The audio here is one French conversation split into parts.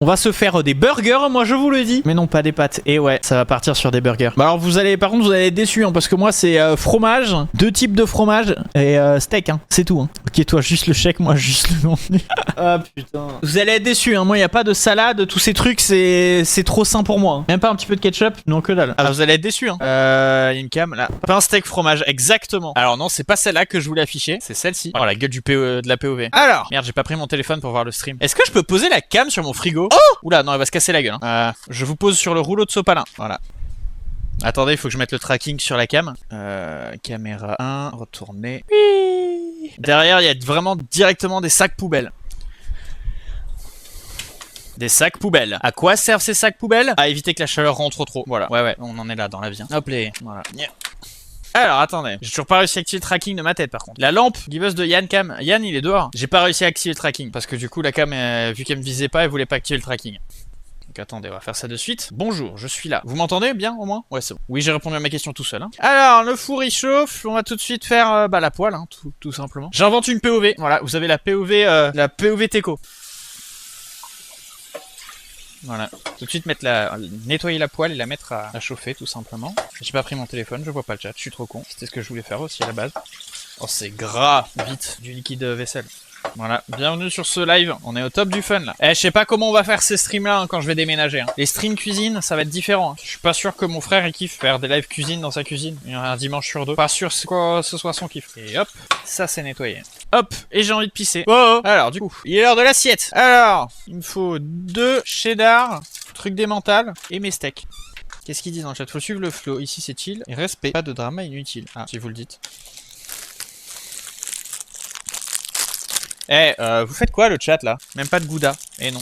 On va se faire des burgers, moi je vous le dis. Mais non, pas des pâtes. Et ouais, ça va partir sur des burgers. Bah alors par contre vous allez être déçus, hein, parce que moi c'est fromage, 2 types de fromage et steak, hein. C'est tout. Hein. Ok, toi juste le chèque, moi juste le contenu. Ah putain. Vous allez être déçus, hein. Moi il n'y a pas de salade, tous ces trucs, c'est trop sain pour moi. Hein. Même pas un petit peu de ketchup, non que dalle. Ah, vous allez être déçus, hein. Il y a une cam là. Pain steak fromage, exactement. Alors non, c'est pas celle-là que je voulais afficher, c'est celle-ci. Oh la gueule de la POV. Alors, merde, j'ai pas pris mon téléphone pour voir le stream. Est-ce que je peux poser la cam sur mon frigo? Oh! Oula, non, elle va se casser la gueule. Hein. Je vous pose sur le rouleau de sopalin. Voilà. Attendez, il faut que je mette le tracking sur la cam. Caméra 1, retourner. Derrière, il y a vraiment directement des sacs poubelles. Des sacs poubelles. À quoi servent ces sacs poubelles? À éviter que la chaleur rentre trop. Voilà. Ouais, on en est là dans la vie. Hop les. Voilà. Alors attendez, j'ai toujours pas réussi à activer le tracking de ma tête par contre. La lampe give us de Yann Cam. Yann il est dehors. J'ai pas réussi à activer le tracking parce que du coup la cam, vu qu'elle me visait pas, elle voulait pas activer le tracking. Donc attendez, on va faire ça de suite. Bonjour, je suis là. Vous m'entendez bien au moins? Ouais c'est bon. Oui j'ai répondu à ma question tout seul. Hein. Alors le four il chauffe, on va tout de suite faire la poêle, hein, tout simplement. J'invente une POV. Voilà, vous avez la POV Teco. Voilà, tout de suite nettoyer la poêle et la mettre à chauffer tout simplement. J'ai pas pris mon téléphone, je vois pas le chat, je suis trop con. C'était ce que je voulais faire aussi à la base. Oh c'est gras, vite, du liquide vaisselle. Voilà, bienvenue sur ce live, on est au top du fun là. Je sais pas comment on va faire ces streams là quand je vais déménager. Hein. Les streams cuisine, ça va être différent. Hein. Je suis pas sûr que mon frère il kiffe faire des lives cuisine dans sa cuisine. Il y en a un dimanche sur 2. Pas sûr que ce soit son kiff. Et hop, ça c'est nettoyé. Hop, et j'ai envie de pisser. Oh. Alors du coup, il est l'heure de l'assiette. Alors, il me faut 2 cheddar, truc démental et mes steaks. Qu'est-ce qu'ils disent dans le chat? Faut suivre le flow. Ici c'est chill. Et respect, pas de drama inutile. Ah, si vous le dites. Vous faites quoi le chat là? Même pas de gouda. Eh non.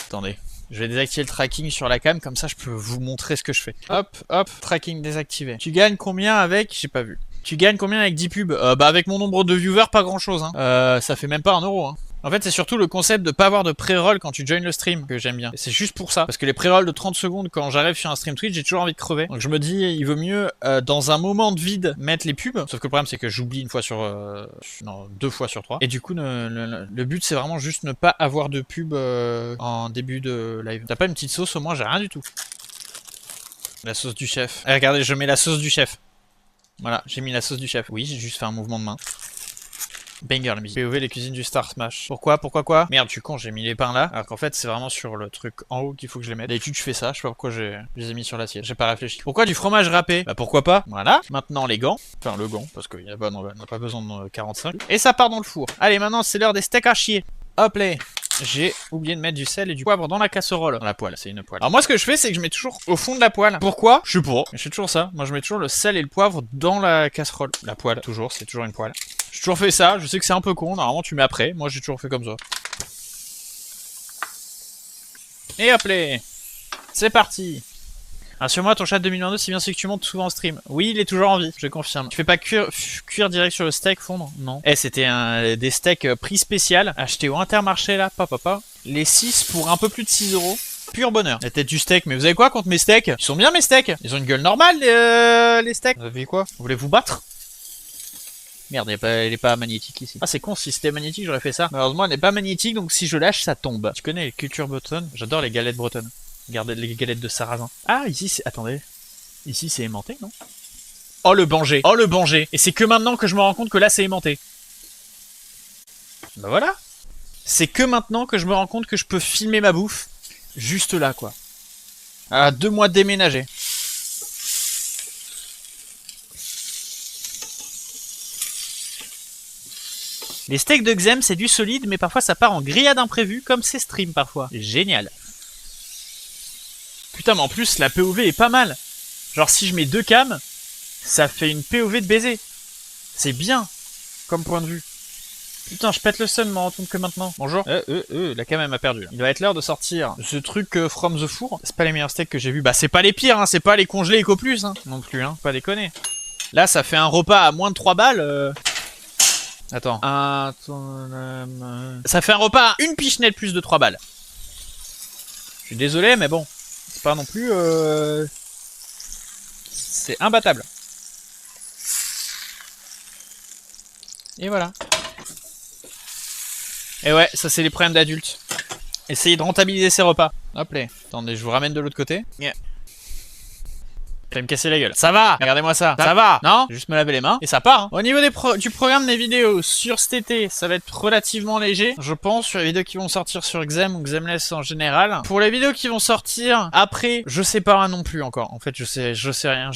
Attendez. Je vais désactiver le tracking sur la cam, comme ça je peux vous montrer ce que je fais. Hop, tracking désactivé. Tu gagnes combien avec? J'ai pas vu. Tu gagnes combien avec 10 pubs? Bah avec mon nombre de viewers, pas grand chose. Hein. Ça fait même pas 1 euro. Hein. En fait, c'est surtout le concept de pas avoir de pré-roll quand tu joins le stream que j'aime bien. C'est juste pour ça. Parce que les pré-rolls de 30 secondes quand j'arrive sur un stream Twitch, j'ai toujours envie de crever. Donc je me dis, il vaut mieux, dans un moment de vide, mettre les pubs. Sauf que le problème, c'est que j'oublie 2 fois sur 3. Et du coup, le but, c'est vraiment juste ne pas avoir de pub en début de live. T'as pas une petite sauce au moins? J'ai rien du tout. La sauce du chef. Regardez, je mets la sauce du chef. Voilà, j'ai mis la sauce du chef. Oui, j'ai juste fait un mouvement de main. Banger la musique. POV les cuisines du Star Smash. Pourquoi quoi? Merde, je suis con, j'ai mis les pains là. Alors qu'en fait, c'est vraiment sur le truc en haut qu'il faut que je les mette. D'habitude, je fais ça. Je sais pas pourquoi je les ai mis sur l'assiette. J'ai pas réfléchi. Pourquoi du fromage râpé? Bah pourquoi pas? Voilà. Maintenant les gants. Enfin, le gant, parce qu'on n'a pas besoin de 45. Et ça part dans le four. Allez, maintenant, c'est l'heure des steaks à chier. Hop là. J'ai oublié de mettre du sel et du poivre dans la casserole. Dans la poêle, c'est une poêle. Alors moi ce que je fais c'est que je mets toujours au fond de la poêle. Pourquoi? Je sais pas. Je fais toujours ça. Moi je mets toujours le sel et le poivre dans la casserole. La poêle, toujours, c'est toujours une poêle. J'ai toujours fait ça, je sais que c'est un peu con, normalement tu mets après. Moi j'ai toujours fait comme ça. Et hop là. C'est parti. Rassure-moi, ton chat 2022, si bien c'est que tu montes souvent en stream. Oui, il est toujours en vie, je confirme. Tu fais pas cuire direct sur le steak, fondre? Non. C'était des steaks prix spécial, achetés au Intermarché là, papa. Les 6 pour un peu plus de 6 euros. Pur bonheur. La tête du steak, mais vous avez quoi contre mes steaks? Ils sont bien mes steaks. Ils ont une gueule normale, les steaks. Vous avez quoi? Vous voulez vous battre? Merde, elle est pas magnétique ici. Ah, c'est con, si c'était magnétique, j'aurais fait ça. Malheureusement, elle n'est pas magnétique, donc si je lâche, ça tombe. Tu connais les cultures bretonnes? J'adore les galettes bretonnes. Regardez les galettes de sarrasin. Ah, ici, c'est... Attendez. Ici, c'est aimanté, non? Oh, le banger. Oh, le banger. Et c'est que maintenant que je me rends compte que là, c'est aimanté. Bah voilà. C'est que maintenant que je me rends compte que je peux filmer ma bouffe. Juste là, quoi. À 2 mois de déménager. Les steaks de Xem, c'est du solide, mais parfois ça part en grillade imprévue, comme ces streams parfois. Génial. Putain, mais en plus, la POV est pas mal. Genre, si je mets 2 cams, ça fait une POV de baiser. C'est bien, comme point de vue. Putain, je pète le sun, m'en rends compte que maintenant. Bonjour. La cam, elle m'a perdu. Là. Il va être l'heure de sortir ce truc from the four. C'est pas les meilleurs steaks que j'ai vus. Bah, c'est pas les pires, hein. C'est pas les congelés Eco Plus, hein. Non plus, hein. Pas déconner. Là, ça fait un repas à moins de 3 balles. Attends. Ça fait un repas à une pichenette plus de 3 balles. Je suis désolé, mais bon. C'est pas non plus... C'est imbattable. Et voilà. Et ouais, ça c'est les problèmes d'adultes. Essayez de rentabiliser ses repas. Hop là. Attendez, je vous ramène de l'autre côté. Yeah. Je vais me casser la gueule. Ça va. Regardez-moi ça. Ça va. Non, juste me laver les mains. Et ça part. Hein. Au niveau du programme des vidéos sur cet été, ça va être relativement léger. Je pense sur les vidéos qui vont sortir sur Xem ou Xemless en général. Pour les vidéos qui vont sortir après, je sais pas non plus encore. En fait, je sais rien.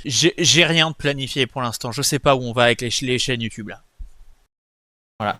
J'ai rien de planifié pour l'instant. Je sais pas où on va avec les chaînes YouTube là. Voilà.